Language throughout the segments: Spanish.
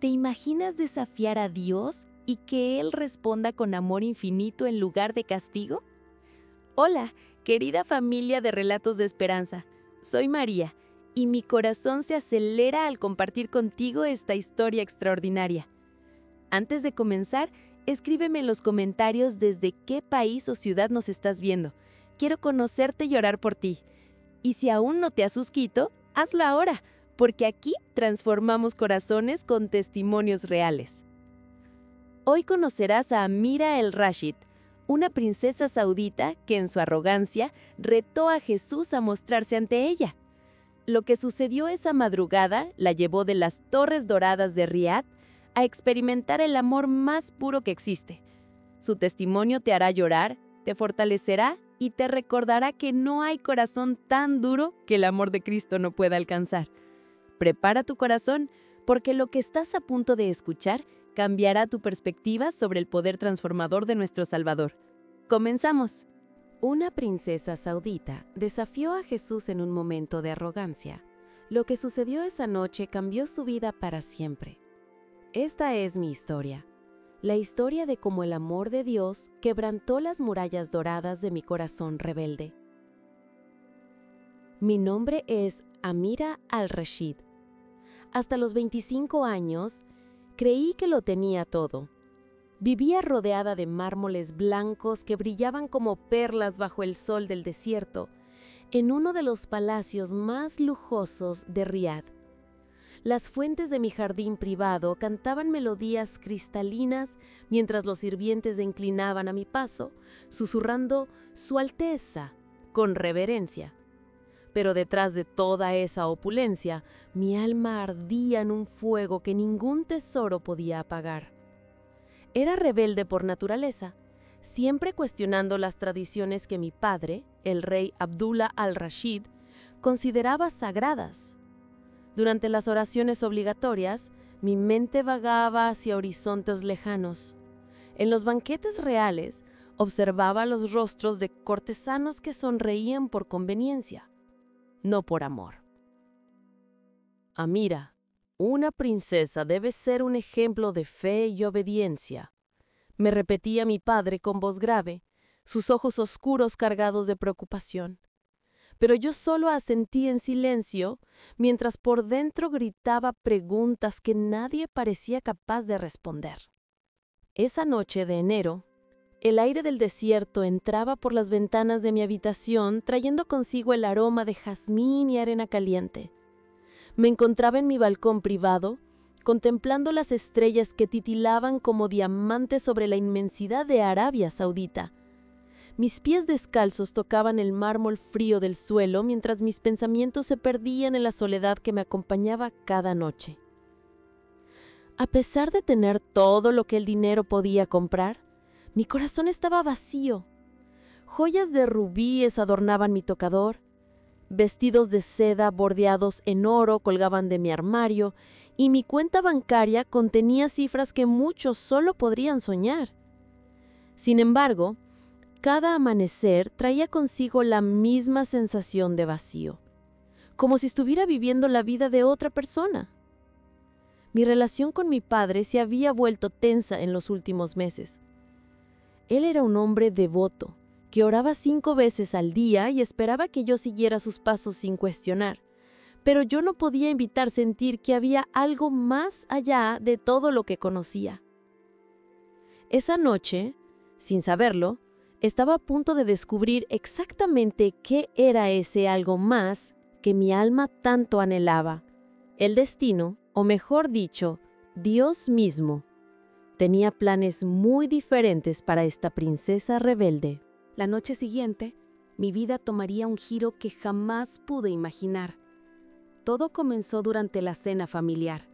¿Te imaginas desafiar a Dios y que Él responda con amor infinito en lugar de castigo? Hola, querida familia de Relatos de Esperanza. Soy María, y mi corazón se acelera al compartir contigo esta historia extraordinaria. Antes de comenzar, escríbeme en los comentarios desde qué país o ciudad nos estás viendo. Quiero conocerte y orar por ti. Y si aún no te has suscrito, hazlo ahora, porque aquí transformamos corazones con testimonios reales. Hoy conocerás a Amira el-Rashid, una princesa saudita que en su arrogancia retó a Jesús a mostrarse ante ella. Lo que sucedió esa madrugada la llevó de las Torres Doradas de Riad a experimentar el amor más puro que existe. Su testimonio te hará llorar, te fortalecerá y te recordará que no hay corazón tan duro que el amor de Cristo no pueda alcanzar. Prepara tu corazón, porque lo que estás a punto de escuchar cambiará tu perspectiva sobre el poder transformador de nuestro Salvador. ¡Comenzamos! Una princesa saudita desafió a Jesús en un momento de arrogancia. Lo que sucedió esa noche cambió su vida para siempre. Esta es mi historia. La historia de cómo el amor de Dios quebrantó las murallas doradas de mi corazón rebelde. Mi nombre es Amira al-Rashid. Hasta los 25 años, creí que lo tenía todo. Vivía rodeada de mármoles blancos que brillaban como perlas bajo el sol del desierto, en uno de los palacios más lujosos de Riad. Las fuentes de mi jardín privado cantaban melodías cristalinas mientras los sirvientes se inclinaban a mi paso, susurrando «Su Alteza» con reverencia. Pero detrás de toda esa opulencia, mi alma ardía en un fuego que ningún tesoro podía apagar. Era rebelde por naturaleza, siempre cuestionando las tradiciones que mi padre, el rey Abdullah al-Rashid, consideraba sagradas. Durante las oraciones obligatorias, mi mente vagaba hacia horizontes lejanos. En los banquetes reales, observaba los rostros de cortesanos que sonreían por conveniencia, no por amor. Amira, una princesa debe ser un ejemplo de fe y obediencia, me repetía mi padre con voz grave, sus ojos oscuros cargados de preocupación. Pero yo solo asentí en silencio, mientras por dentro gritaba preguntas que nadie parecía capaz de responder. Esa noche de enero, el aire del desierto entraba por las ventanas de mi habitación, trayendo consigo el aroma de jazmín y arena caliente. Me encontraba en mi balcón privado, contemplando las estrellas que titilaban como diamantes sobre la inmensidad de Arabia Saudita. Mis pies descalzos tocaban el mármol frío del suelo mientras mis pensamientos se perdían en la soledad que me acompañaba cada noche. A pesar de tener todo lo que el dinero podía comprar, mi corazón estaba vacío. Joyas de rubíes adornaban mi tocador, vestidos de seda bordeados en oro colgaban de mi armario y mi cuenta bancaria contenía cifras que muchos solo podrían soñar. Sin embargo, cada amanecer traía consigo la misma sensación de vacío, como si estuviera viviendo la vida de otra persona. Mi relación con mi padre se había vuelto tensa en los últimos meses. Él era un hombre devoto, que oraba 5 veces al día y esperaba que yo siguiera sus pasos sin cuestionar, pero yo no podía evitar sentir que había algo más allá de todo lo que conocía. Esa noche, sin saberlo, estaba a punto de descubrir exactamente qué era ese algo más que mi alma tanto anhelaba. El destino, o mejor dicho, Dios mismo, tenía planes muy diferentes para esta princesa rebelde. La noche siguiente, mi vida tomaría un giro que jamás pude imaginar. Todo comenzó durante la cena familiar,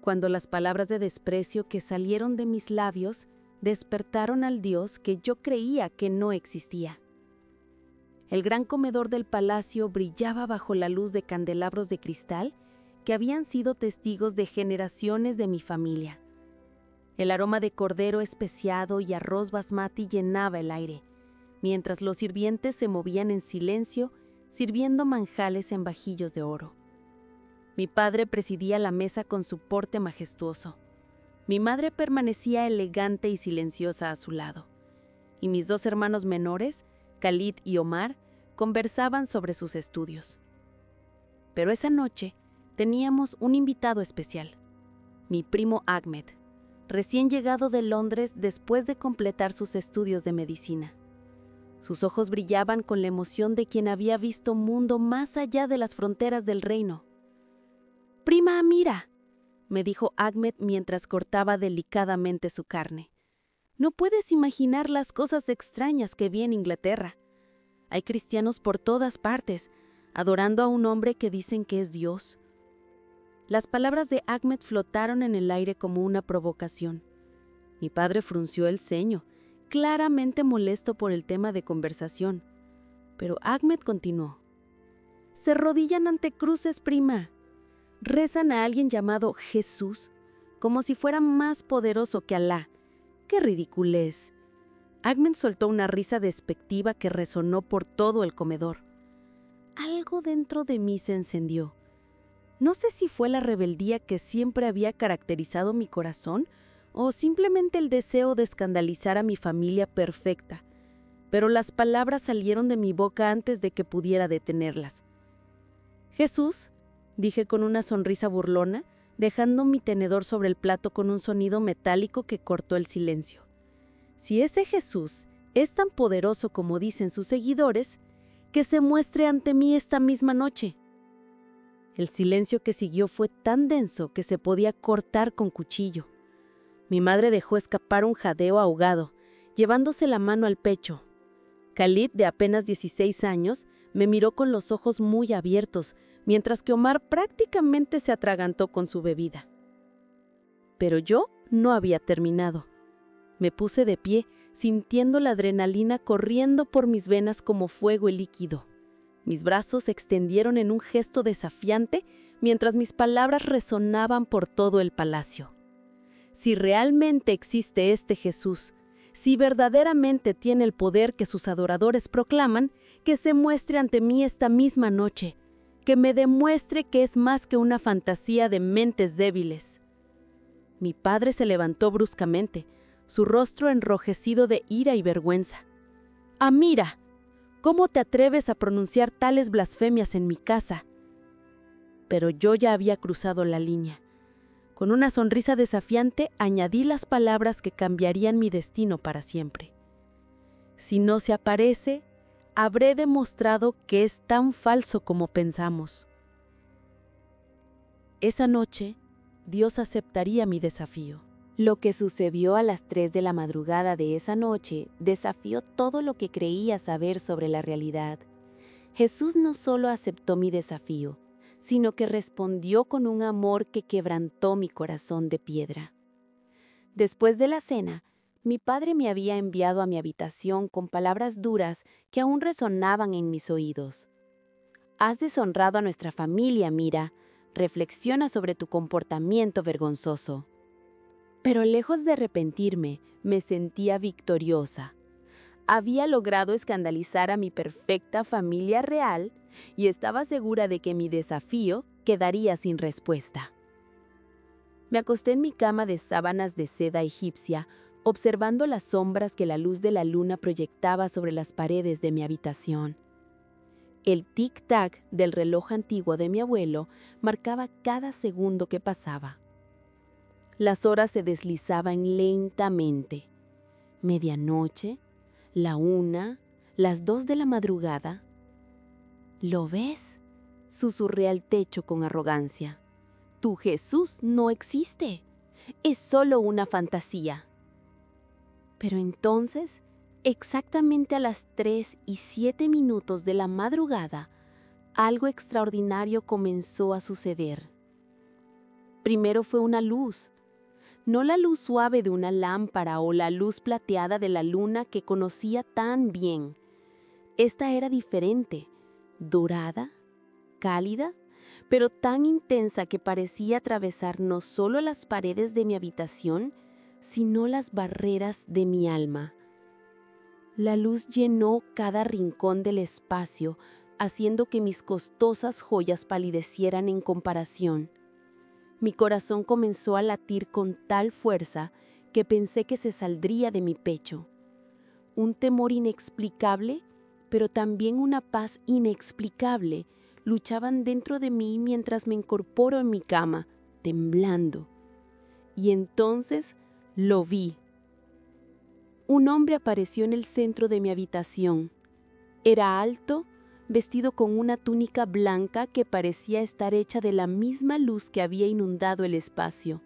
cuando las palabras de desprecio que salieron de mis labios despertaron al Dios que yo creía que no existía. El gran comedor del palacio brillaba bajo la luz de candelabros de cristal que habían sido testigos de generaciones de mi familia. El aroma de cordero especiado y arroz basmati llenaba el aire, mientras los sirvientes se movían en silencio, sirviendo manjares en vajillos de oro. Mi padre presidía la mesa con su porte majestuoso. Mi madre permanecía elegante y silenciosa a su lado, y mis 2 hermanos menores, Khalid y Omar, conversaban sobre sus estudios. Pero esa noche teníamos un invitado especial, mi primo Ahmed, recién llegado de Londres después de completar sus estudios de medicina. Sus ojos brillaban con la emoción de quien había visto mundo más allá de las fronteras del reino. «Prima Amira», me dijo Ahmed mientras cortaba delicadamente su carne. «No puedes imaginar las cosas extrañas que vi en Inglaterra. Hay cristianos por todas partes, adorando a un hombre que dicen que es Dios». Las palabras de Ahmed flotaron en el aire como una provocación. Mi padre frunció el ceño, claramente molesto por el tema de conversación. Pero Ahmed continuó. «Se arrodillan ante cruces, prima. Rezan a alguien llamado Jesús, como si fuera más poderoso que Alá. ¡Qué ridiculez!». Ahmed soltó una risa despectiva que resonó por todo el comedor. Algo dentro de mí se encendió. No sé si fue la rebeldía que siempre había caracterizado mi corazón o simplemente el deseo de escandalizar a mi familia perfecta, pero las palabras salieron de mi boca antes de que pudiera detenerlas. «Jesús», dije con una sonrisa burlona, dejando mi tenedor sobre el plato con un sonido metálico que cortó el silencio. «Si ese Jesús es tan poderoso como dicen sus seguidores, que se muestre ante mí esta misma noche». El silencio que siguió fue tan denso que se podía cortar con cuchillo. Mi madre dejó escapar un jadeo ahogado, llevándose la mano al pecho. Khalid, de apenas 16 años, me miró con los ojos muy abiertos, mientras que Omar prácticamente se atragantó con su bebida. Pero yo no había terminado. Me puse de pie, sintiendo la adrenalina corriendo por mis venas como fuego líquido. Mis brazos se extendieron en un gesto desafiante mientras mis palabras resonaban por todo el palacio. Si realmente existe este Jesús, si verdaderamente tiene el poder que sus adoradores proclaman, que se muestre ante mí esta misma noche, que me demuestre que es más que una fantasía de mentes débiles. Mi padre se levantó bruscamente, su rostro enrojecido de ira y vergüenza. «Amira, ¿cómo te atreves a pronunciar tales blasfemias en mi casa?». Pero yo ya había cruzado la línea. Con una sonrisa desafiante, añadí las palabras que cambiarían mi destino para siempre. «Si no se aparece, habré demostrado que es tan falso como pensamos». Esa noche, Dios aceptaría mi desafío. Lo que sucedió a las 3 de la madrugada de esa noche desafió todo lo que creía saber sobre la realidad. Jesús no solo aceptó mi desafío, sino que respondió con un amor que quebrantó mi corazón de piedra. Después de la cena, mi padre me había enviado a mi habitación con palabras duras que aún resonaban en mis oídos. «Has deshonrado a nuestra familia, Mira. Reflexiona sobre tu comportamiento vergonzoso». Pero lejos de arrepentirme, me sentía victoriosa. Había logrado escandalizar a mi perfecta familia real y estaba segura de que mi desafío quedaría sin respuesta. Me acosté en mi cama de sábanas de seda egipcia, observando las sombras que la luz de la luna proyectaba sobre las paredes de mi habitación. El tic-tac del reloj antiguo de mi abuelo marcaba cada segundo que pasaba. Las horas se deslizaban lentamente. Medianoche, la 1, las 2 de la madrugada. «¿Lo ves?», susurré al techo con arrogancia. «Tu Jesús no existe. Es solo una fantasía». Pero entonces, exactamente a las 3:07 de la madrugada, algo extraordinario comenzó a suceder. Primero fue una luz. No la luz suave de una lámpara o la luz plateada de la luna que conocía tan bien. Esta era diferente, dorada, cálida, pero tan intensa que parecía atravesar no solo las paredes de mi habitación, sino las barreras de mi alma. La luz llenó cada rincón del espacio, haciendo que mis costosas joyas palidecieran en comparación. Mi corazón comenzó a latir con tal fuerza que pensé que se saldría de mi pecho. Un temor inexplicable, pero también una paz inexplicable, luchaban dentro de mí mientras me incorporo en mi cama, temblando. Y entonces lo vi. Un hombre apareció en el centro de mi habitación. Era alto, vestido con una túnica blanca que parecía estar hecha de la misma luz que había inundado el espacio.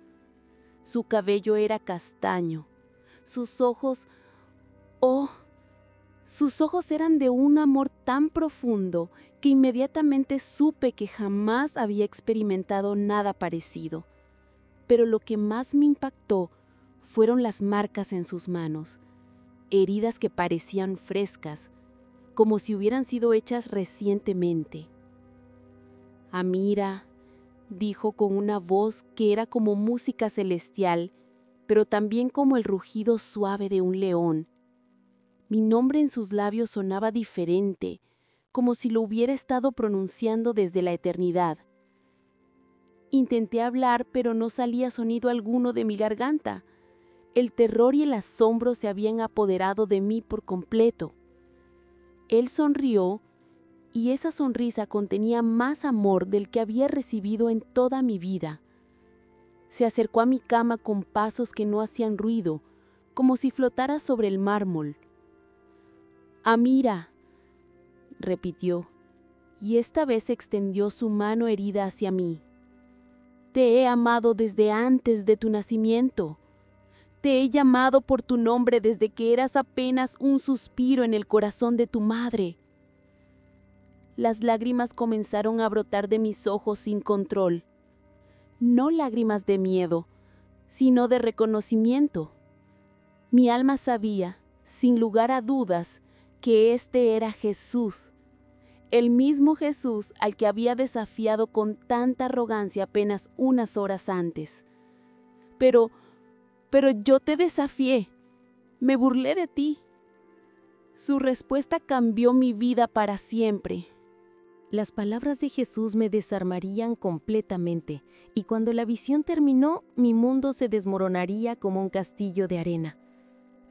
Su cabello era castaño. Sus ojos eran de un amor tan profundo que inmediatamente supe que jamás había experimentado nada parecido. Pero lo que más me impactó fueron las marcas en sus manos, heridas que parecían frescas, como si hubieran sido hechas recientemente. Amira, dijo con una voz que era como música celestial, pero también como el rugido suave de un león. Mi nombre en sus labios sonaba diferente, como si lo hubiera estado pronunciando desde la eternidad. Intenté hablar, pero no salía sonido alguno de mi garganta. El terror y el asombro se habían apoderado de mí por completo. Él sonrió, y esa sonrisa contenía más amor del que había recibido en toda mi vida. Se acercó a mi cama con pasos que no hacían ruido, como si flotara sobre el mármol. «Amira», repitió, y esta vez extendió su mano herida hacia mí. «Te he amado desde antes de tu nacimiento. Te he llamado por tu nombre desde que eras apenas un suspiro en el corazón de tu madre». Las lágrimas comenzaron a brotar de mis ojos sin control. No lágrimas de miedo, sino de reconocimiento. Mi alma sabía, sin lugar a dudas, que este era Jesús, el mismo Jesús al que había desafiado con tanta arrogancia apenas unas horas antes. Pero yo te desafié, me burlé de ti. Su respuesta cambió mi vida para siempre. Las palabras de Jesús me desarmarían completamente, y cuando la visión terminó, mi mundo se desmoronaría como un castillo de arena.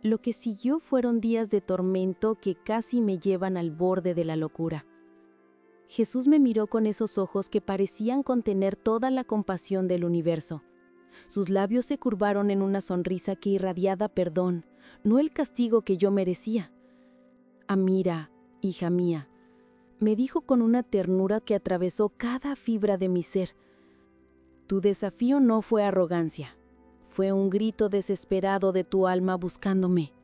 Lo que siguió fueron días de tormento que casi me llevan al borde de la locura. Jesús me miró con esos ojos que parecían contener toda la compasión del universo. Sus labios se curvaron en una sonrisa que irradiaba perdón, no el castigo que yo merecía. «Amira, hija mía», me dijo con una ternura que atravesó cada fibra de mi ser. «Tu desafío no fue arrogancia, fue un grito desesperado de tu alma buscándome.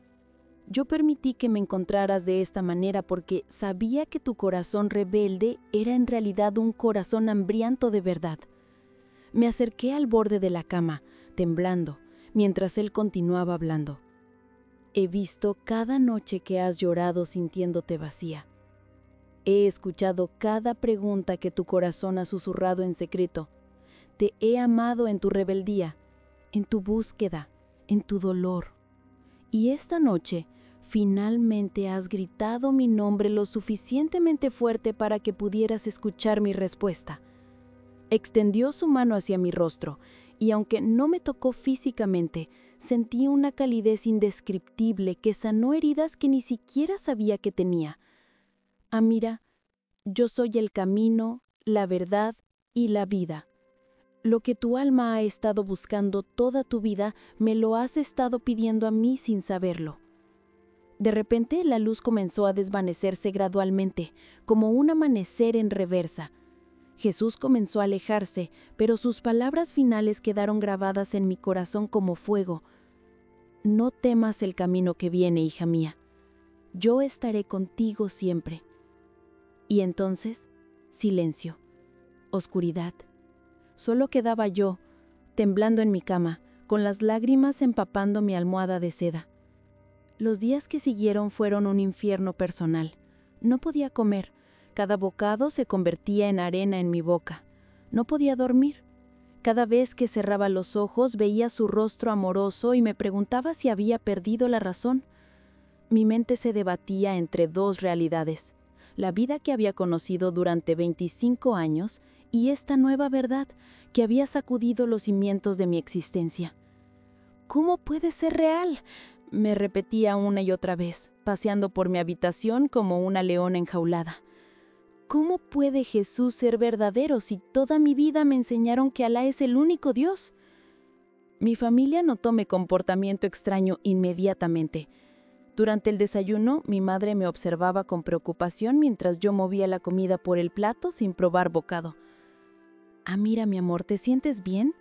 Yo permití que me encontraras de esta manera porque sabía que tu corazón rebelde era en realidad un corazón hambriento de verdad». Me acerqué al borde de la cama, temblando, mientras él continuaba hablando. «He visto cada noche que has llorado sintiéndote vacía. He escuchado cada pregunta que tu corazón ha susurrado en secreto. Te he amado en tu rebeldía, en tu búsqueda, en tu dolor. Y esta noche, finalmente has gritado mi nombre lo suficientemente fuerte para que pudieras escuchar mi respuesta». Extendió su mano hacia mi rostro, y aunque no me tocó físicamente, sentí una calidez indescriptible que sanó heridas que ni siquiera sabía que tenía. «Amira, yo soy el camino, la verdad y la vida. Lo que tu alma ha estado buscando toda tu vida, me lo has estado pidiendo a mí sin saberlo». De repente la luz comenzó a desvanecerse gradualmente, como un amanecer en reversa. Jesús comenzó a alejarse, pero sus palabras finales quedaron grabadas en mi corazón como fuego. «No temas el camino que viene, hija mía. Yo estaré contigo siempre». Y entonces, silencio, oscuridad. Solo quedaba yo, temblando en mi cama, con las lágrimas empapando mi almohada de seda. Los días que siguieron fueron un infierno personal. No podía comer. Cada bocado se convertía en arena en mi boca. No podía dormir. Cada vez que cerraba los ojos veía su rostro amoroso y me preguntaba si había perdido la razón. Mi mente se debatía entre dos realidades: la vida que había conocido durante 25 años y esta nueva verdad, que había sacudido los cimientos de mi existencia. ¿Cómo puede ser real?, me repetía una y otra vez, paseando por mi habitación como una leona enjaulada. ¿Cómo puede Jesús ser verdadero si toda mi vida me enseñaron que Alá es el único Dios? Mi familia notó mi comportamiento extraño inmediatamente. Durante el desayuno, mi madre me observaba con preocupación mientras yo movía la comida por el plato sin probar bocado. «Amira, mi amor, ¿te sientes bien?»,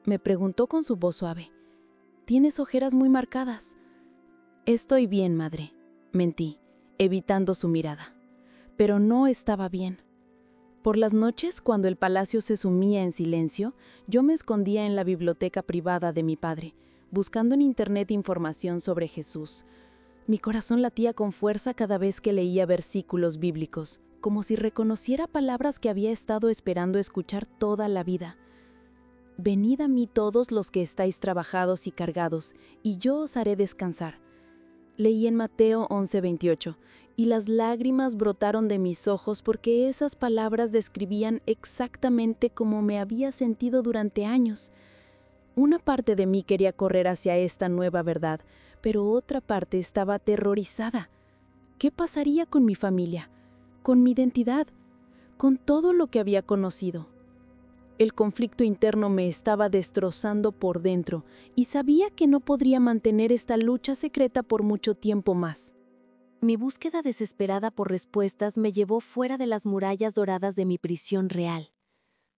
me preguntó con su voz suave. «Tienes ojeras muy marcadas». «Estoy bien, madre», mentí, evitando su mirada. Pero no estaba bien. Por las noches, cuando el palacio se sumía en silencio, yo me escondía en la biblioteca privada de mi padre, buscando en internet información sobre Jesús. Mi corazón latía con fuerza cada vez que leía versículos bíblicos, como si reconociera palabras que había estado esperando escuchar toda la vida. «Venid a mí todos los que estáis trabajados y cargados, y yo os haré descansar». Leí en Mateo 11:28, y las lágrimas brotaron de mis ojos porque esas palabras describían exactamente cómo me había sentido durante años. Una parte de mí quería correr hacia esta nueva verdad, pero otra parte estaba aterrorizada. ¿Qué pasaría con mi familia, con mi identidad, con todo lo que había conocido? El conflicto interno me estaba destrozando por dentro y sabía que no podría mantener esta lucha secreta por mucho tiempo más. Mi búsqueda desesperada por respuestas me llevó fuera de las murallas doradas de mi prisión real.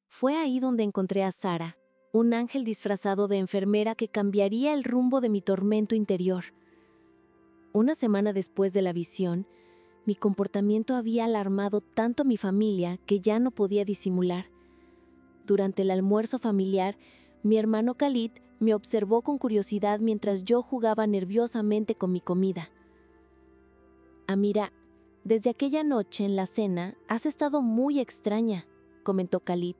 Fue ahí donde encontré a Sara, un ángel disfrazado de enfermera que cambiaría el rumbo de mi tormento interior. Una semana después de la visión, mi comportamiento había alarmado tanto a mi familia que ya no podía disimular. Durante el almuerzo familiar, mi hermano Khalid me observó con curiosidad mientras yo jugaba nerviosamente con mi comida. «Amira, desde aquella noche en la cena has estado muy extraña», comentó Khalid,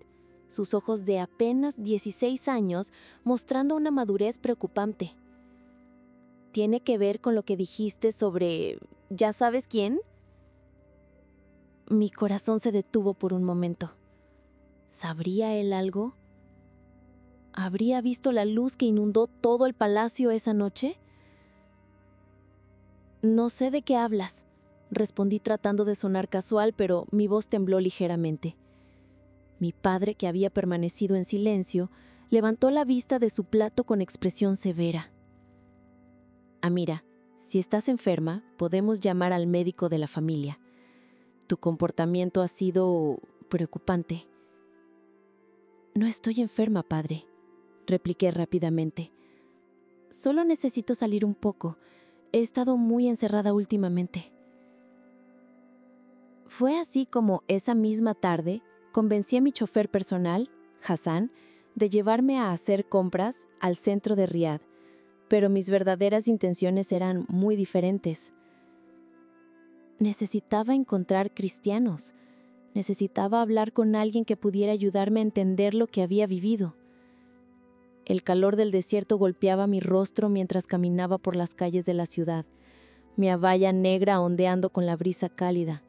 sus ojos de apenas 16 años mostrando una madurez preocupante. «¿Tiene que ver con lo que dijiste sobre... ¿ya sabes quién?». Mi corazón se detuvo por un momento. ¿Sabría él algo? ¿Habría visto la luz que inundó todo el palacio esa noche? «No sé de qué hablas», respondí tratando de sonar casual, pero mi voz tembló ligeramente. Mi padre, que había permanecido en silencio, levantó la vista de su plato con expresión severa. «Amira, si estás enferma, podemos llamar al médico de la familia. Tu comportamiento ha sido preocupante». «No estoy enferma, padre», repliqué rápidamente. «Solo necesito salir un poco. He estado muy encerrada últimamente». Fue así como esa misma tarde convencí a mi chofer personal, Hassan, de llevarme a hacer compras al centro de Riad, pero mis verdaderas intenciones eran muy diferentes. Necesitaba encontrar cristianos. Necesitaba hablar con alguien que pudiera ayudarme a entender lo que había vivido. El calor del desierto golpeaba mi rostro mientras caminaba por las calles de la ciudad, mi abaya negra ondeando con la brisa cálida.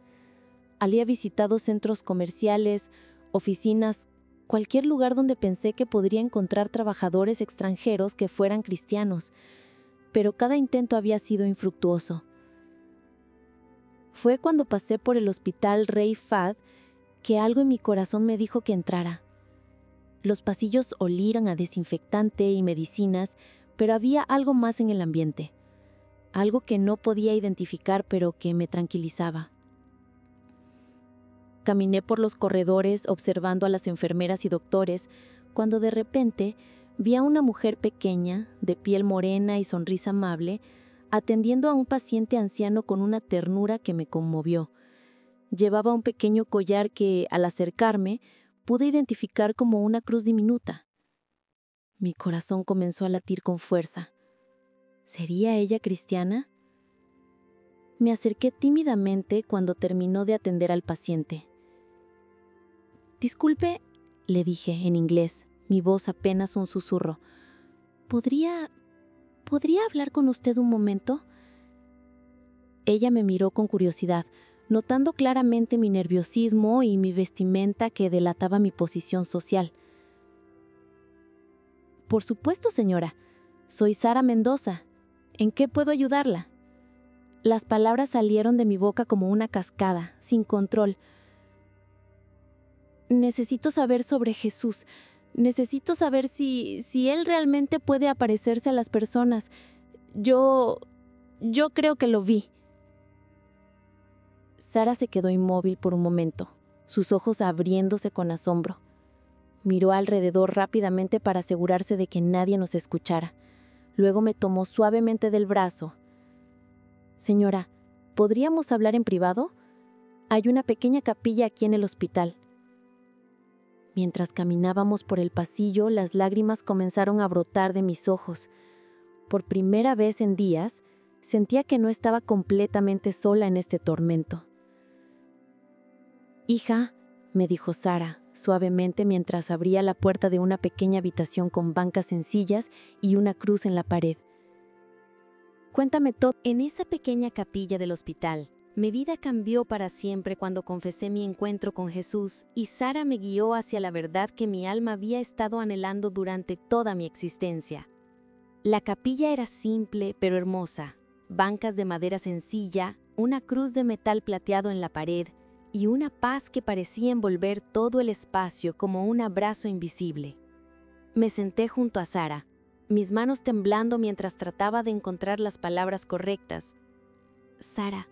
Había visitado centros comerciales, oficinas, cualquier lugar donde pensé que podría encontrar trabajadores extranjeros que fueran cristianos, pero cada intento había sido infructuoso. Fue cuando pasé por el hospital Rey Fahd que algo en mi corazón me dijo que entrara. Los pasillos olían a desinfectante y medicinas, pero había algo más en el ambiente, algo que no podía identificar pero que me tranquilizaba. Caminé por los corredores observando a las enfermeras y doctores, cuando de repente vi a una mujer pequeña, de piel morena y sonrisa amable, atendiendo a un paciente anciano con una ternura que me conmovió. Llevaba un pequeño collar que, al acercarme, pude identificar como una cruz diminuta. Mi corazón comenzó a latir con fuerza. ¿Sería ella cristiana? Me acerqué tímidamente cuando terminó de atender al paciente. «Disculpe», le dije en inglés, mi voz apenas un susurro. ¿Podría hablar con usted un momento?» Ella me miró con curiosidad, notando claramente mi nerviosismo y mi vestimenta que delataba mi posición social. Por supuesto, señora. Soy Sara Mendoza. ¿En qué puedo ayudarla? Las palabras salieron de mi boca como una cascada, sin control. Necesito saber sobre Jesús. Necesito saber si Él realmente puede aparecerse a las personas. Yo creo que lo vi. Sara se quedó inmóvil por un momento, sus ojos abriéndose con asombro. Miró alrededor rápidamente para asegurarse de que nadie nos escuchara. Luego me tomó suavemente del brazo. Señora, ¿podríamos hablar en privado? Hay una pequeña capilla aquí en el hospital. Mientras caminábamos por el pasillo, las lágrimas comenzaron a brotar de mis ojos. Por primera vez en días, sentía que no estaba completamente sola en este tormento. Hija, me dijo Sara, suavemente mientras abría la puerta de una pequeña habitación con bancas sencillas y una cruz en la pared. Cuéntame todo. En esa pequeña capilla del hospital, mi vida cambió para siempre cuando confesé mi encuentro con Jesús y Sara me guió hacia la verdad que mi alma había estado anhelando durante toda mi existencia. La capilla era simple pero hermosa, bancas de madera sencilla, una cruz de metal plateado en la pared y una paz que parecía envolver todo el espacio como un abrazo invisible. Me senté junto a Sara, mis manos temblando mientras trataba de encontrar las palabras correctas. Sara,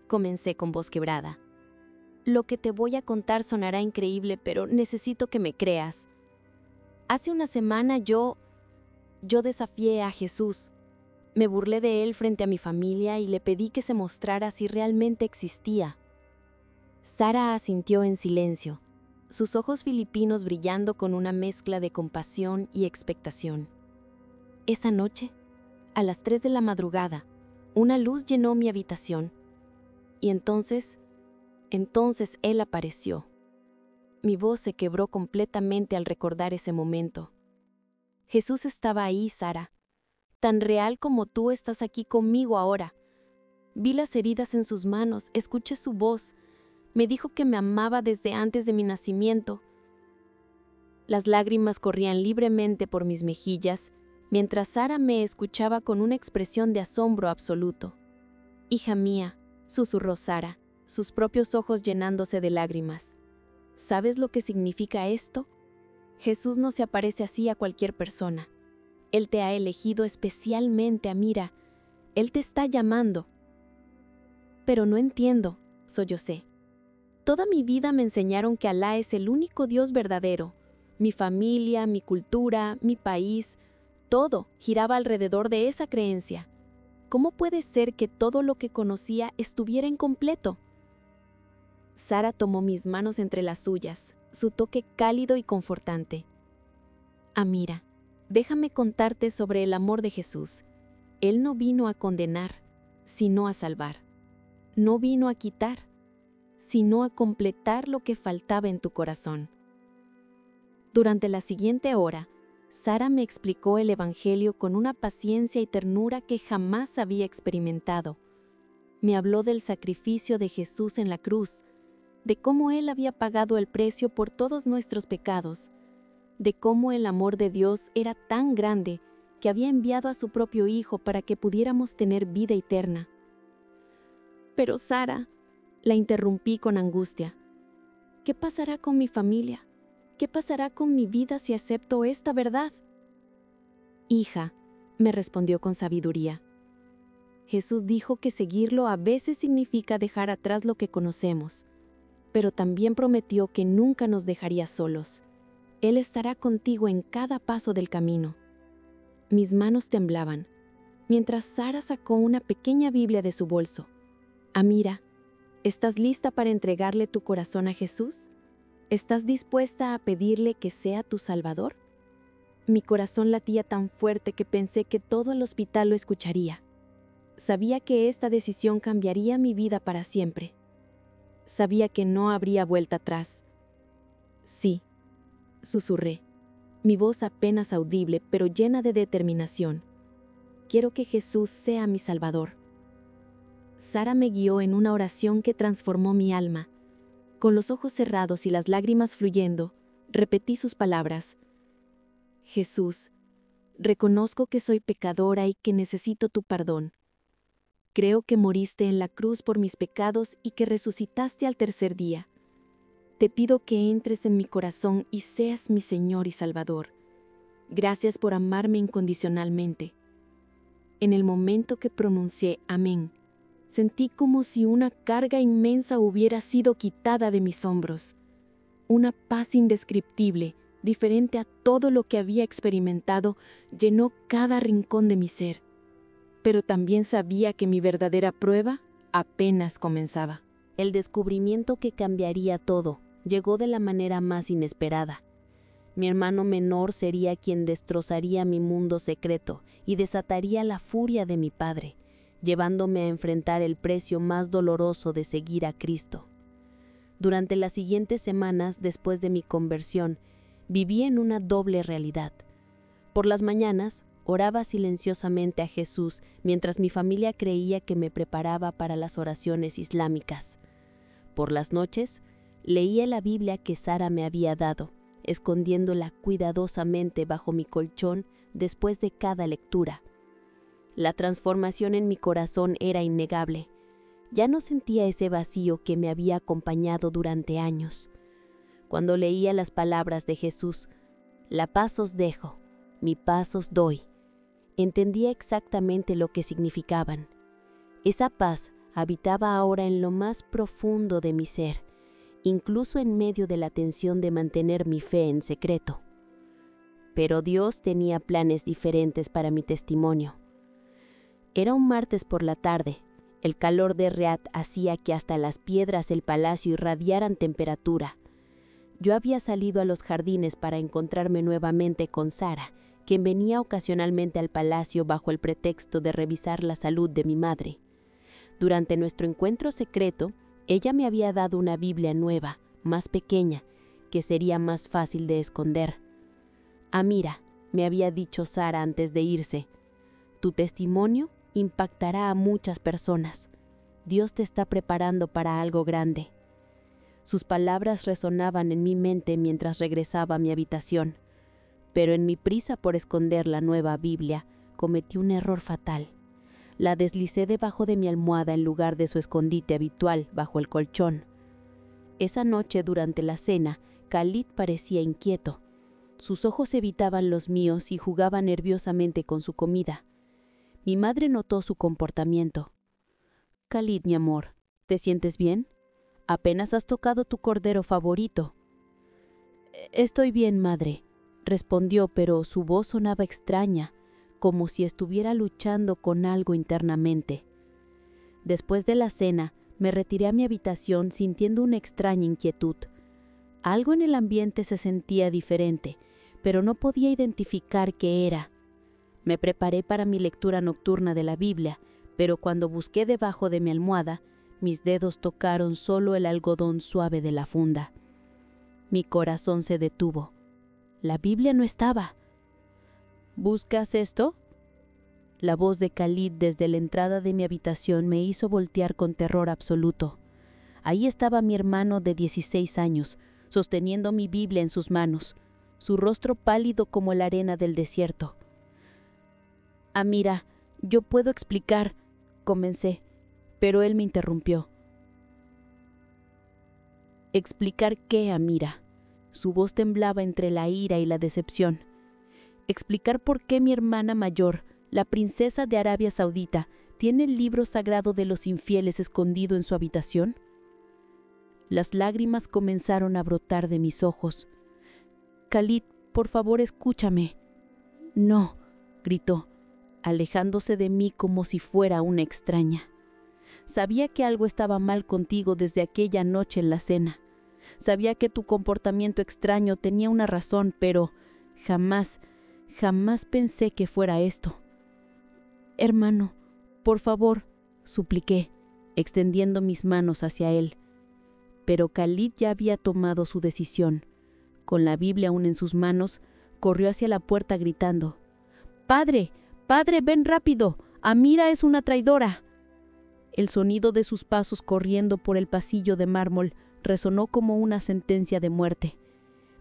comencé con voz quebrada. Lo que te voy a contar sonará increíble, pero necesito que me creas. Hace una semana yo desafié a Jesús. Me burlé de él frente a mi familia y le pedí que se mostrara si realmente existía. Sara asintió en silencio, sus ojos filipinos brillando con una mezcla de compasión y expectación. Esa noche, a las 3 de la madrugada, una luz llenó mi habitación. Y entonces él apareció. Mi voz se quebró completamente al recordar ese momento. Jesús estaba ahí, Sara, tan real como tú estás aquí conmigo ahora. Vi las heridas en sus manos, escuché su voz. Me dijo que me amaba desde antes de mi nacimiento. Las lágrimas corrían libremente por mis mejillas, mientras Sara me escuchaba con una expresión de asombro absoluto. Hija mía, susurró Sara, sus propios ojos llenándose de lágrimas. ¿Sabes lo que significa esto? Jesús no se aparece así a cualquier persona. Él te ha elegido especialmente, Amira. Él te está llamando. Pero no entiendo, sollocé. Toda mi vida me enseñaron que Alá es el único Dios verdadero. Mi familia, mi cultura, mi país, todo giraba alrededor de esa creencia. ¿Cómo puede ser que todo lo que conocía estuviera incompleto? Sara tomó mis manos entre las suyas, su toque cálido y confortante. Amira, déjame contarte sobre el amor de Jesús. Él no vino a condenar, sino a salvar. No vino a quitar, sino a completar lo que faltaba en tu corazón. Durante la siguiente hora, Sara me explicó el Evangelio con una paciencia y ternura que jamás había experimentado. Me habló del sacrificio de Jesús en la cruz, de cómo Él había pagado el precio por todos nuestros pecados, de cómo el amor de Dios era tan grande que había enviado a su propio Hijo para que pudiéramos tener vida eterna. Pero Sara, la interrumpí con angustia. ¿Qué pasará con mi familia? ¿Qué pasará con mi vida si acepto esta verdad? Hija, me respondió con sabiduría. Jesús dijo que seguirlo a veces significa dejar atrás lo que conocemos, pero también prometió que nunca nos dejaría solos. Él estará contigo en cada paso del camino. Mis manos temblaban, mientras Sara sacó una pequeña Biblia de su bolso. Amira, ¿estás lista para entregarle tu corazón a Jesús? ¿Estás dispuesta a pedirle que sea tu Salvador? Mi corazón latía tan fuerte que pensé que todo el hospital lo escucharía. Sabía que esta decisión cambiaría mi vida para siempre. Sabía que no habría vuelta atrás. Sí, susurré, mi voz apenas audible pero llena de determinación. Quiero que Jesús sea mi Salvador. Sara me guió en una oración que transformó mi alma. Con los ojos cerrados y las lágrimas fluyendo, repetí sus palabras. Jesús, Reconozco que soy pecadora y que necesito tu perdón. Creo que moriste en la cruz por mis pecados y que resucitaste al tercer día. Te pido que entres en mi corazón y seas mi Señor y Salvador. Gracias por amarme incondicionalmente. En el momento que pronuncié amén, sentí como si una carga inmensa hubiera sido quitada de mis hombros. Una paz indescriptible, diferente a todo lo que había experimentado, llenó cada rincón de mi ser. Pero también sabía que mi verdadera prueba apenas comenzaba. El descubrimiento que cambiaría todo llegó de la manera más inesperada. Mi hermano menor sería quien destrozaría mi mundo secreto y desataría la furia de mi padre, llevándome a enfrentar el precio más doloroso de seguir a Cristo. Durante las siguientes semanas después de mi conversión, viví en una doble realidad. Por las mañanas, oraba silenciosamente a Jesús mientras mi familia creía que me preparaba para las oraciones islámicas. Por las noches, leía la Biblia que Sara me había dado, escondiéndola cuidadosamente bajo mi colchón después de cada lectura. La transformación en mi corazón era innegable. Ya no sentía ese vacío que me había acompañado durante años. Cuando leía las palabras de Jesús, «La paz os dejo, mi paz os doy», entendía exactamente lo que significaban. Esa paz habitaba ahora en lo más profundo de mi ser, incluso en medio de la tensión de mantener mi fe en secreto. Pero Dios tenía planes diferentes para mi testimonio. Era un martes por la tarde. El calor de Riad hacía que hasta las piedras del palacio irradiaran temperatura. Yo había salido a los jardines para encontrarme nuevamente con Sara, quien venía ocasionalmente al palacio bajo el pretexto de revisar la salud de mi madre. Durante nuestro encuentro secreto, ella me había dado una Biblia nueva, más pequeña, que sería más fácil de esconder. «Amira», me había dicho Sara antes de irse, «tu testimonio impactará a muchas personas. Dios te está preparando para algo grande». Sus palabras resonaban en mi mente mientras regresaba a mi habitación, pero en mi prisa por esconder la nueva Biblia, cometí un error fatal. La deslicé debajo de mi almohada en lugar de su escondite habitual bajo el colchón. Esa noche durante la cena, Khalid parecía inquieto. Sus ojos evitaban los míos y jugaba nerviosamente con su comida. Mi madre notó su comportamiento. «Khalid, mi amor, ¿te sientes bien? Apenas has tocado tu cordero favorito». «Estoy bien, madre», respondió, pero su voz sonaba extraña, como si estuviera luchando con algo internamente. Después de la cena, me retiré a mi habitación sintiendo una extraña inquietud. Algo en el ambiente se sentía diferente, pero no podía identificar qué era. Me preparé para mi lectura nocturna de la Biblia, pero cuando busqué debajo de mi almohada, mis dedos tocaron solo el algodón suave de la funda. Mi corazón se detuvo. La Biblia no estaba. «¿Buscas esto?». La voz de Khalid desde la entrada de mi habitación me hizo voltear con terror absoluto. Ahí estaba mi hermano de 16 años, sosteniendo mi Biblia en sus manos, su rostro pálido como la arena del desierto. «Amira, yo puedo explicar», comencé, pero él me interrumpió. «¿Explicar qué, Amira?». Su voz temblaba entre la ira y la decepción. «Explicar por qué mi hermana mayor, la princesa de Arabia Saudita, tiene el libro sagrado de los infieles escondido en su habitación». Las lágrimas comenzaron a brotar de mis ojos. «Khalid, por favor, escúchame». «No», gritó, alejándose de mí como si fuera una extraña. Sabía que algo estaba mal contigo desde aquella noche en la cena. Sabía que tu comportamiento extraño tenía una razón, pero jamás pensé que fuera esto. «Hermano, por favor», supliqué, extendiendo mis manos hacia él. Pero Khalid ya había tomado su decisión. Con la Biblia aún en sus manos, corrió hacia la puerta gritando: «¡Padre! ¡Padre, ven rápido! Amira es una traidora». El sonido de sus pasos corriendo por el pasillo de mármol resonó como una sentencia de muerte.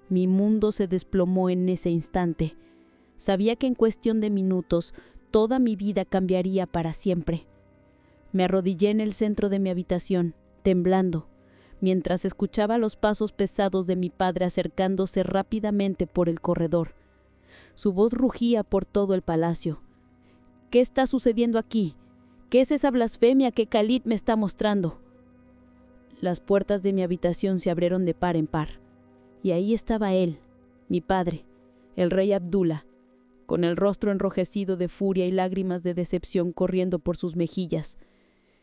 Mi mundo se desplomó en ese instante. Sabía que en cuestión de minutos toda mi vida cambiaría para siempre. Me arrodillé en el centro de mi habitación, temblando, mientras escuchaba los pasos pesados de mi padre acercándose rápidamente por el corredor. Su voz rugía por todo el palacio. ¿Qué está sucediendo aquí? ¿Qué es esa blasfemia que Khalid me está mostrando? Las puertas de mi habitación se abrieron de par en par, y ahí estaba él, mi padre, el rey Abdullah, con el rostro enrojecido de furia y lágrimas de decepción corriendo por sus mejillas.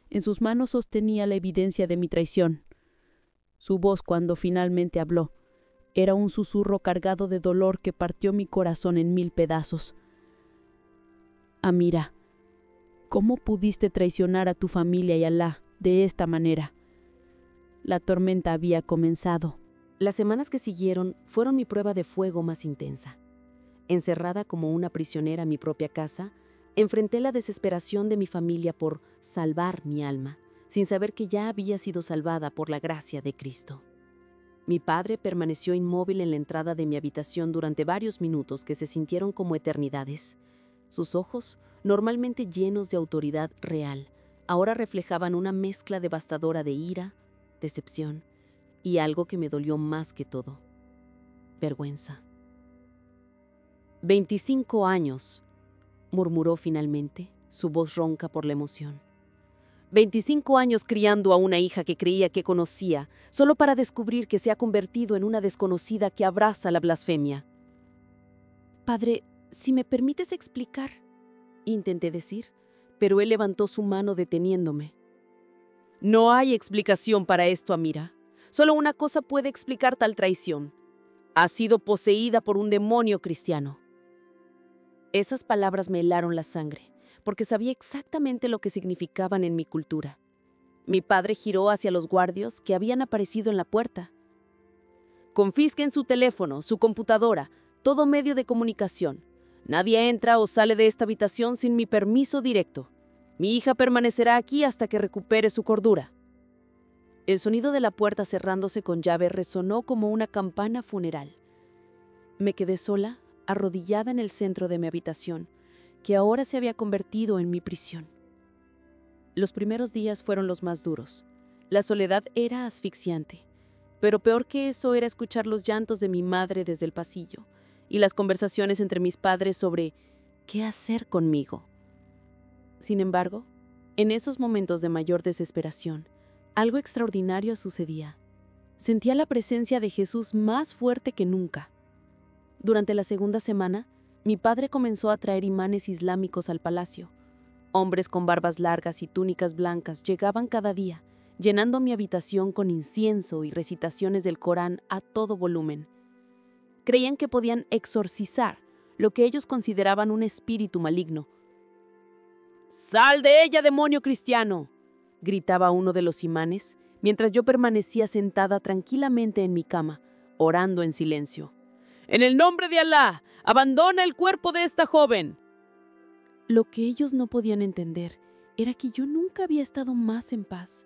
En sus manos sostenía la evidencia de mi traición. Su voz, cuando finalmente habló, era un susurro cargado de dolor que partió mi corazón en 1000 pedazos. Amira, ¿cómo pudiste traicionar a tu familia y a Alá de esta manera? La tormenta había comenzado. Las semanas que siguieron fueron mi prueba de fuego más intensa. Encerrada como una prisionera en mi propia casa, enfrenté la desesperación de mi familia por salvar mi alma, sin saber que ya había sido salvada por la gracia de Cristo. Mi padre permaneció inmóvil en la entrada de mi habitación durante varios minutos que se sintieron como eternidades. Sus ojos, normalmente llenos de autoridad real, ahora reflejaban una mezcla devastadora de ira, decepción y algo que me dolió más que todo: vergüenza. 25 años, murmuró finalmente, su voz ronca por la emoción. 25 años criando a una hija que creía que conocía, solo para descubrir que se ha convertido en una desconocida que abraza la blasfemia. Padre, si me permites explicar, intenté decir, pero él levantó su mano deteniéndome. No hay explicación para esto, Amira. Solo una cosa puede explicar tal traición. Ha sido poseída por un demonio cristiano. Esas palabras me helaron la sangre, porque sabía exactamente lo que significaban en mi cultura. Mi padre giró hacia los guardias que habían aparecido en la puerta. Confisquen su teléfono, su computadora, todo medio de comunicación. Nadie entra o sale de esta habitación sin mi permiso directo. Mi hija permanecerá aquí hasta que recupere su cordura. El sonido de la puerta cerrándose con llave resonó como una campana funeral. Me quedé sola, arrodillada en el centro de mi habitación, que ahora se había convertido en mi prisión. Los primeros días fueron los más duros. La soledad era asfixiante, pero peor que eso era escuchar los llantos de mi madre desde el pasillo y las conversaciones entre mis padres sobre qué hacer conmigo. Sin embargo, en esos momentos de mayor desesperación, algo extraordinario sucedía. Sentía la presencia de Jesús más fuerte que nunca. Durante la segunda semana, mi padre comenzó a traer imanes islámicos al palacio. Hombres con barbas largas y túnicas blancas llegaban cada día, llenando mi habitación con incienso y recitaciones del Corán a todo volumen. Creían que podían exorcizar lo que ellos consideraban un espíritu maligno. ¡Sal de ella, demonio cristiano!, gritaba uno de los imanes, mientras yo permanecía sentada tranquilamente en mi cama, orando en silencio. ¡En el nombre de Alá, abandona el cuerpo de esta joven! Lo que ellos no podían entender era que yo nunca había estado más en paz.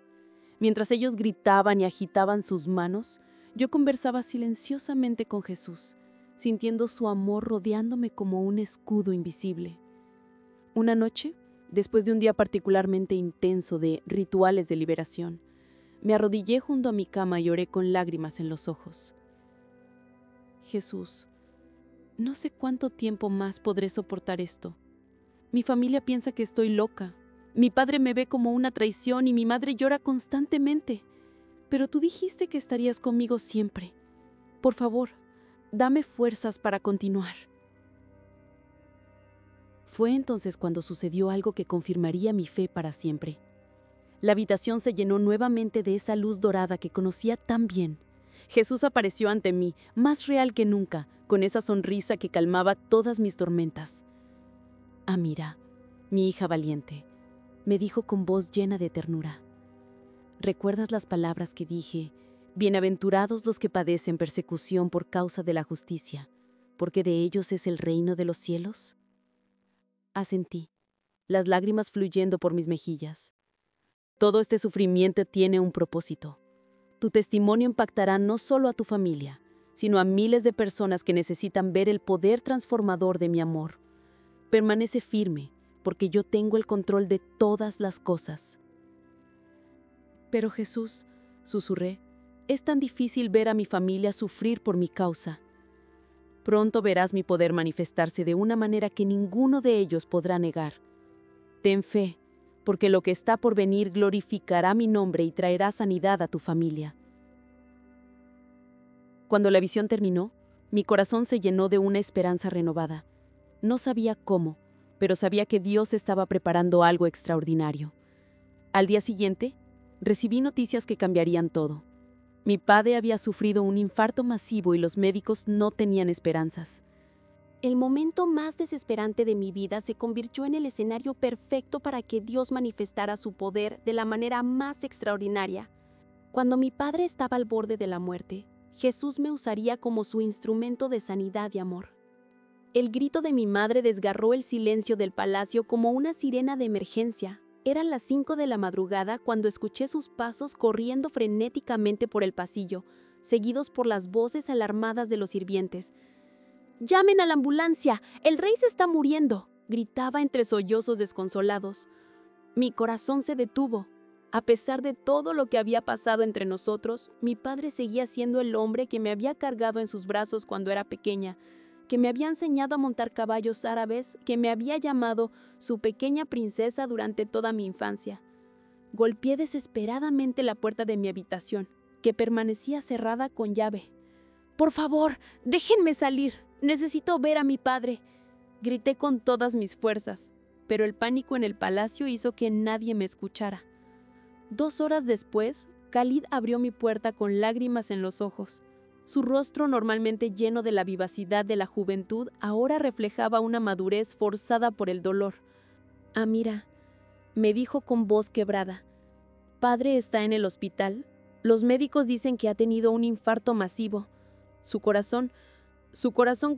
Mientras ellos gritaban y agitaban sus manos, yo conversaba silenciosamente con Jesús, sintiendo su amor rodeándome como un escudo invisible. Una noche, después de un día particularmente intenso de rituales de liberación, me arrodillé junto a mi cama y oré con lágrimas en los ojos. Jesús, no sé cuánto tiempo más podré soportar esto. Mi familia piensa que estoy loca. Mi padre me ve como una traición y mi madre llora constantemente. Pero tú dijiste que estarías conmigo siempre. Por favor, dame fuerzas para continuar. Fue entonces cuando sucedió algo que confirmaría mi fe para siempre. La habitación se llenó nuevamente de esa luz dorada que conocía tan bien. Jesús apareció ante mí, más real que nunca, con esa sonrisa que calmaba todas mis tormentas. Amira, mi hija valiente, me dijo con voz llena de ternura. ¿Recuerdas las palabras que dije? Bienaventurados los que padecen persecución por causa de la justicia, porque de ellos es el reino de los cielos. Asentí, las lágrimas fluyendo por mis mejillas. Todo este sufrimiento tiene un propósito. Tu testimonio impactará no solo a tu familia, sino a miles de personas que necesitan ver el poder transformador de mi amor. Permanece firme, porque yo tengo el control de todas las cosas. Pero Jesús, susurré, es tan difícil ver a mi familia sufrir por mi causa. Pronto verás mi poder manifestarse de una manera que ninguno de ellos podrá negar. Ten fe, porque lo que está por venir glorificará mi nombre y traerá sanidad a tu familia. Cuando la visión terminó, mi corazón se llenó de una esperanza renovada. No sabía cómo, pero sabía que Dios estaba preparando algo extraordinario. Al día siguiente, recibí noticias que cambiarían todo. Mi padre había sufrido un infarto masivo y los médicos no tenían esperanzas. El momento más desesperante de mi vida se convirtió en el escenario perfecto para que Dios manifestara su poder de la manera más extraordinaria. Cuando mi padre estaba al borde de la muerte, Jesús me usaría como su instrumento de sanidad y amor. El grito de mi madre desgarró el silencio del palacio como una sirena de emergencia. Eran las 5 de la madrugada cuando escuché sus pasos corriendo frenéticamente por el pasillo, seguidos por las voces alarmadas de los sirvientes. «¡Llamen a la ambulancia! ¡El rey se está muriendo!», gritaba entre sollozos desconsolados. Mi corazón se detuvo. A pesar de todo lo que había pasado entre nosotros, mi padre seguía siendo el hombre que me había cargado en sus brazos cuando era pequeña, que me había enseñado a montar caballos árabes, que me había llamado su pequeña princesa durante toda mi infancia. Golpeé desesperadamente la puerta de mi habitación, que permanecía cerrada con llave. «¡Por favor, déjenme salir! Necesito ver a mi padre», grité con todas mis fuerzas, pero el pánico en el palacio hizo que nadie me escuchara. 2 horas después, Khalid abrió mi puerta con lágrimas en los ojos. Su rostro, normalmente lleno de la vivacidad de la juventud, ahora reflejaba una madurez forzada por el dolor. «Amira», me dijo con voz quebrada, «padre está en el hospital. Los médicos dicen que ha tenido un infarto masivo. Su corazón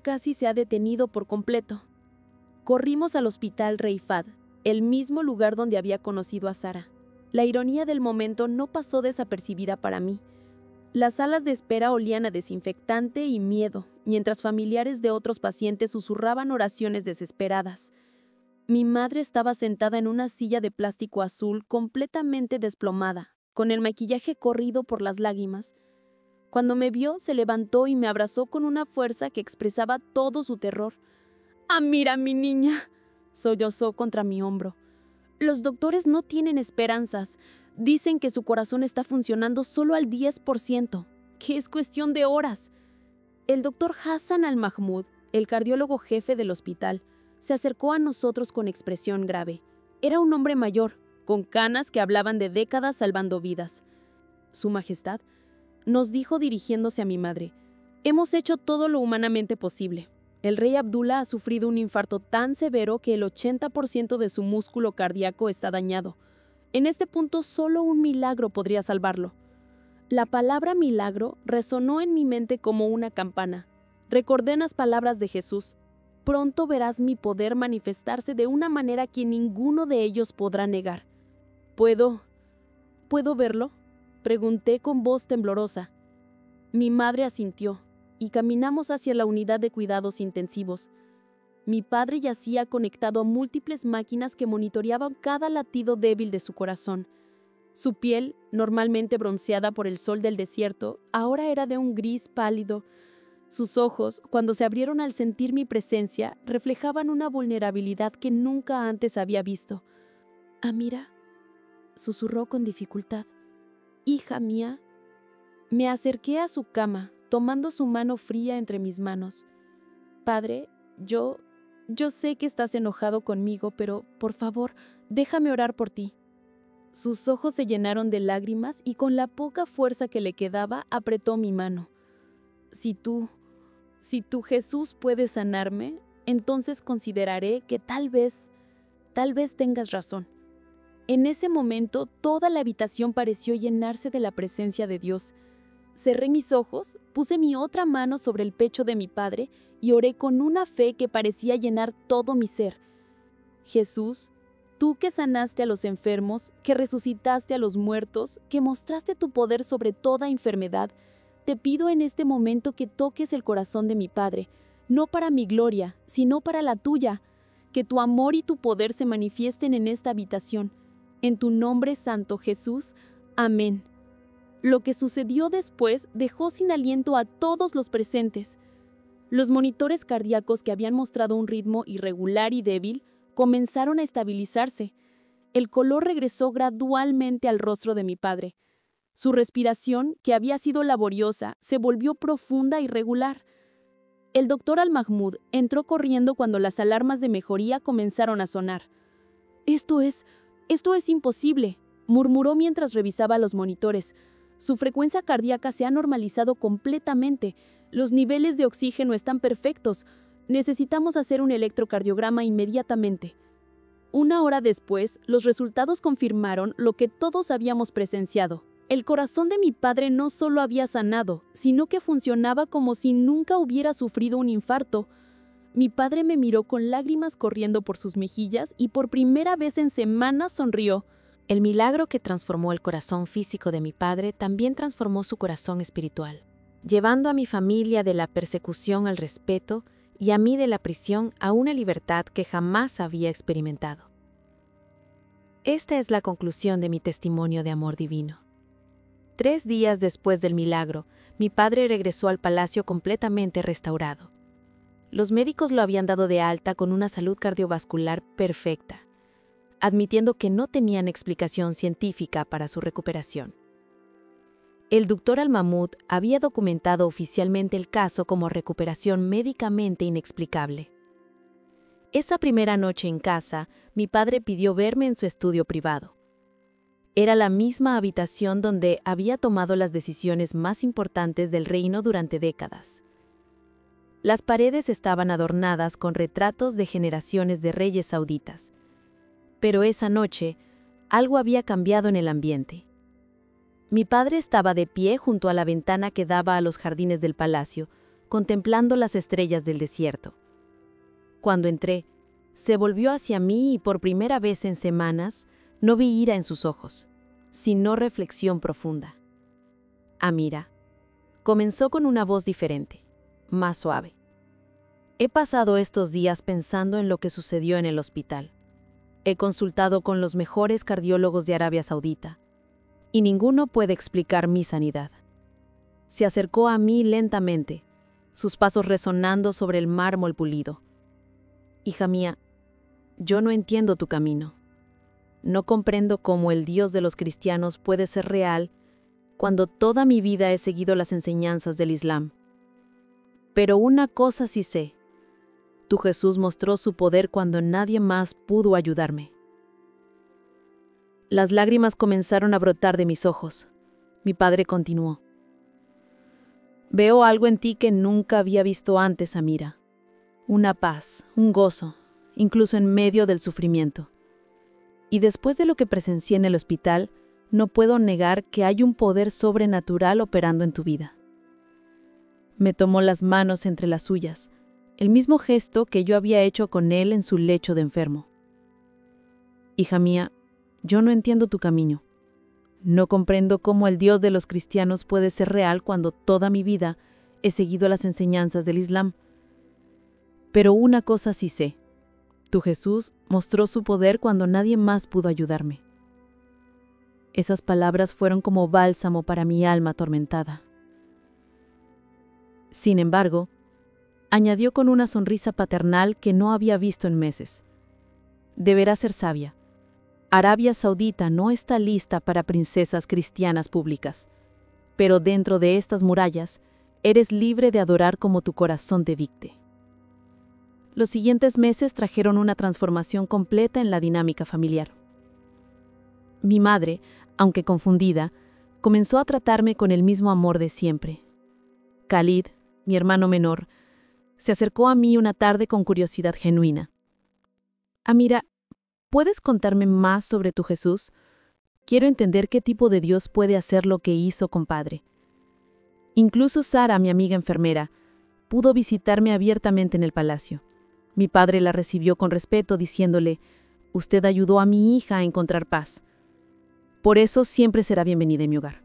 casi se ha detenido por completo». Corrimos al hospital Rey Fahd, el mismo lugar donde había conocido a Sara. La ironía del momento no pasó desapercibida para mí. Las salas de espera olían a desinfectante y miedo, mientras familiares de otros pacientes susurraban oraciones desesperadas. Mi madre estaba sentada en una silla de plástico azul completamente desplomada, con el maquillaje corrido por las lágrimas. Cuando me vio, se levantó y me abrazó con una fuerza que expresaba todo su terror. «Amira, mi niña», sollozó contra mi hombro. «Los doctores no tienen esperanzas. Dicen que su corazón está funcionando solo al 10%, que es cuestión de horas». El doctor Hassan Al-Mahmoud, el cardiólogo jefe del hospital, se acercó a nosotros con expresión grave. Era un hombre mayor, con canas que hablaban de décadas salvando vidas. «Su Majestad», nos dijo dirigiéndose a mi madre, «hemos hecho todo lo humanamente posible. El rey Abdullah ha sufrido un infarto tan severo que el 80% de su músculo cardíaco está dañado. En este punto solo un milagro podría salvarlo». La palabra milagro resonó en mi mente como una campana. Recordé las palabras de Jesús: «Pronto verás mi poder manifestarse de una manera que ninguno de ellos podrá negar». ¿Puedo verlo?», pregunté con voz temblorosa. Mi madre asintió, y caminamos hacia la unidad de cuidados intensivos. Mi padre yacía conectado a múltiples máquinas que monitoreaban cada latido débil de su corazón. Su piel, normalmente bronceada por el sol del desierto, ahora era de un gris pálido. Sus ojos, cuando se abrieron al sentir mi presencia, reflejaban una vulnerabilidad que nunca antes había visto. «Amira», susurró con dificultad, «hija mía». Me acerqué a su cama, tomando su mano fría entre mis manos. «Padre, yo sé que estás enojado conmigo, pero, por favor, déjame orar por ti». Sus ojos se llenaron de lágrimas y con la poca fuerza que le quedaba, apretó mi mano. Si tú, Jesús, puedes sanarme, entonces consideraré que tal vez tengas razón». En ese momento, toda la habitación pareció llenarse de la presencia de Dios. Cerré mis ojos, puse mi otra mano sobre el pecho de mi padre y oré con una fe que parecía llenar todo mi ser. «Jesús, tú que sanaste a los enfermos, que resucitaste a los muertos, que mostraste tu poder sobre toda enfermedad, te pido en este momento que toques el corazón de mi padre, no para mi gloria, sino para la tuya. Que tu amor y tu poder se manifiesten en esta habitación. En tu nombre santo, Jesús. Amén. Lo que sucedió después dejó sin aliento a todos los presentes. Los monitores cardíacos, que habían mostrado un ritmo irregular y débil, comenzaron a estabilizarse. El color regresó gradualmente al rostro de mi padre. Su respiración, que había sido laboriosa, se volvió profunda y regular. El doctor Al-Mahmoud entró corriendo cuando las alarmas de mejoría comenzaron a sonar. Esto es imposible», murmuró mientras revisaba los monitores. «Su frecuencia cardíaca se ha normalizado completamente. Los niveles de oxígeno están perfectos. Necesitamos hacer un electrocardiograma inmediatamente». 1 hora después, los resultados confirmaron lo que todos habíamos presenciado. El corazón de mi padre no solo había sanado, sino que funcionaba como si nunca hubiera sufrido un infarto. Mi padre me miró con lágrimas corriendo por sus mejillas y por primera vez en semanas sonrió. El milagro que transformó el corazón físico de mi padre también transformó su corazón espiritual, llevando a mi familia de la persecución al respeto y a mí de la prisión a una libertad que jamás había experimentado. Esta es la conclusión de mi testimonio de amor divino. 3 días después del milagro, mi padre regresó al palacio completamente restaurado. Los médicos lo habían dado de alta con una salud cardiovascular perfecta, admitiendo que no tenían explicación científica para su recuperación. El doctor Al-Mahmoud había documentado oficialmente el caso como recuperación médicamente inexplicable. Esa primera noche en casa, mi padre pidió verme en su estudio privado. Era la misma habitación donde había tomado las decisiones más importantes del reino durante décadas. Las paredes estaban adornadas con retratos de generaciones de reyes sauditas. Pero esa noche, algo había cambiado en el ambiente. Mi padre estaba de pie junto a la ventana que daba a los jardines del palacio, contemplando las estrellas del desierto. Cuando entré, se volvió hacia mí y por primera vez en semanas, no vi ira en sus ojos, sino reflexión profunda. «Amira», comenzó con una voz diferente, más suave. «He pasado estos días pensando en lo que sucedió en el hospital. He consultado con los mejores cardiólogos de Arabia Saudita, y ninguno puede explicar mi sanidad». Se acercó a mí lentamente, sus pasos resonando sobre el mármol pulido. «Hija mía, yo no entiendo tu camino. No comprendo cómo el Dios de los cristianos puede ser real cuando toda mi vida he seguido las enseñanzas del Islam. Pero una cosa sí sé. Tu Jesús mostró su poder cuando nadie más pudo ayudarme». Las lágrimas comenzaron a brotar de mis ojos. Mi padre continuó. «Veo algo en ti que nunca había visto antes, Amira. Una paz, un gozo, incluso en medio del sufrimiento. Y después de lo que presencié en el hospital, no puedo negar que hay un poder sobrenatural operando en tu vida». Me tomó las manos entre las suyas, el mismo gesto que yo había hecho con él en su lecho de enfermo. «Hija mía, yo no entiendo tu camino. No comprendo cómo el Dios de los cristianos puede ser real cuando toda mi vida he seguido las enseñanzas del Islam. Pero una cosa sí sé. Tu Jesús mostró su poder cuando nadie más pudo ayudarme». Esas palabras fueron como bálsamo para mi alma atormentada. Sin embargo, añadió con una sonrisa paternal que no había visto en meses. «Deberás ser sabia. Arabia Saudita no está lista para princesas cristianas públicas, pero dentro de estas murallas eres libre de adorar como tu corazón te dicte». Los siguientes meses trajeron una transformación completa en la dinámica familiar. Mi madre, aunque confundida, comenzó a tratarme con el mismo amor de siempre. Khalid, mi hermano menor, se acercó a mí una tarde con curiosidad genuina. «Amira, ¿puedes contarme más sobre tu Jesús? Quiero entender qué tipo de Dios puede hacer lo que hizo con Padre». Incluso Sara, mi amiga enfermera, pudo visitarme abiertamente en el palacio. Mi padre la recibió con respeto, diciéndole: «Usted ayudó a mi hija a encontrar paz. Por eso siempre será bienvenida en mi hogar».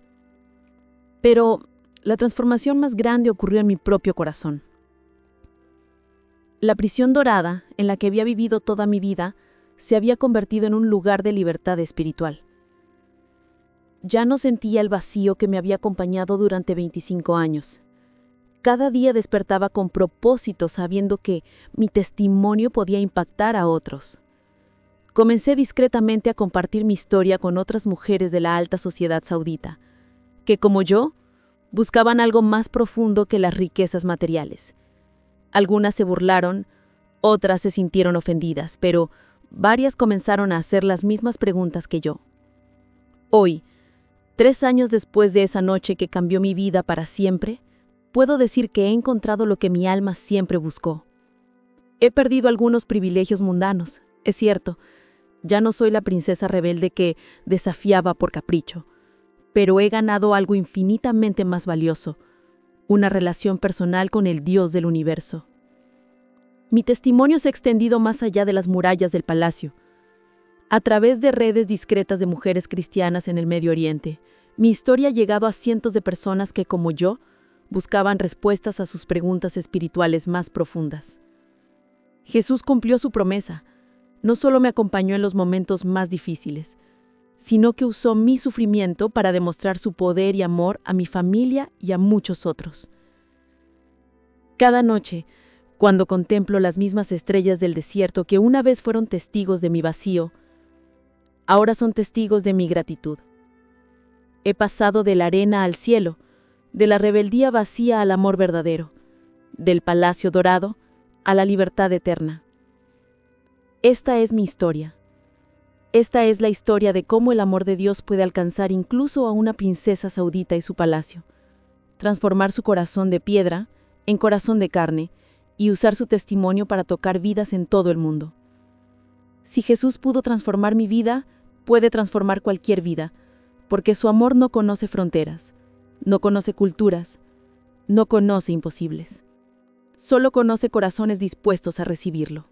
Pero la transformación más grande ocurrió en mi propio corazón. La prisión dorada, en la que había vivido toda mi vida, se había convertido en un lugar de libertad espiritual. Ya no sentía el vacío que me había acompañado durante 25 años. Cada día despertaba con propósito, sabiendo que mi testimonio podía impactar a otros. Comencé discretamente a compartir mi historia con otras mujeres de la alta sociedad saudita, que, como yo, buscaban algo más profundo que las riquezas materiales. Algunas se burlaron, otras se sintieron ofendidas, pero varias comenzaron a hacer las mismas preguntas que yo. Hoy, 3 años después de esa noche que cambió mi vida para siempre, puedo decir que he encontrado lo que mi alma siempre buscó. He perdido algunos privilegios mundanos, es cierto. Ya no soy la princesa rebelde que desafiaba por capricho, pero he ganado algo infinitamente más valioso, una relación personal con el Dios del universo. Mi testimonio se ha extendido más allá de las murallas del palacio. A través de redes discretas de mujeres cristianas en el Medio Oriente, mi historia ha llegado a cientos de personas que, como yo, buscaban respuestas a sus preguntas espirituales más profundas. Jesús cumplió su promesa. No solo me acompañó en los momentos más difíciles, sino que usó mi sufrimiento para demostrar su poder y amor a mi familia y a muchos otros. Cada noche, cuando contemplo las mismas estrellas del desierto que una vez fueron testigos de mi vacío, ahora son testigos de mi gratitud. He pasado de la arena al cielo, de la rebeldía vacía al amor verdadero, del palacio dorado a la libertad eterna. Esta es mi historia. Esta es la historia de cómo el amor de Dios puede alcanzar incluso a una princesa saudita y su palacio, transformar su corazón de piedra en corazón de carne y usar su testimonio para tocar vidas en todo el mundo. Si Jesús pudo transformar mi vida, puede transformar cualquier vida, porque su amor no conoce fronteras, no conoce culturas, no conoce imposibles. Solo conoce corazones dispuestos a recibirlo.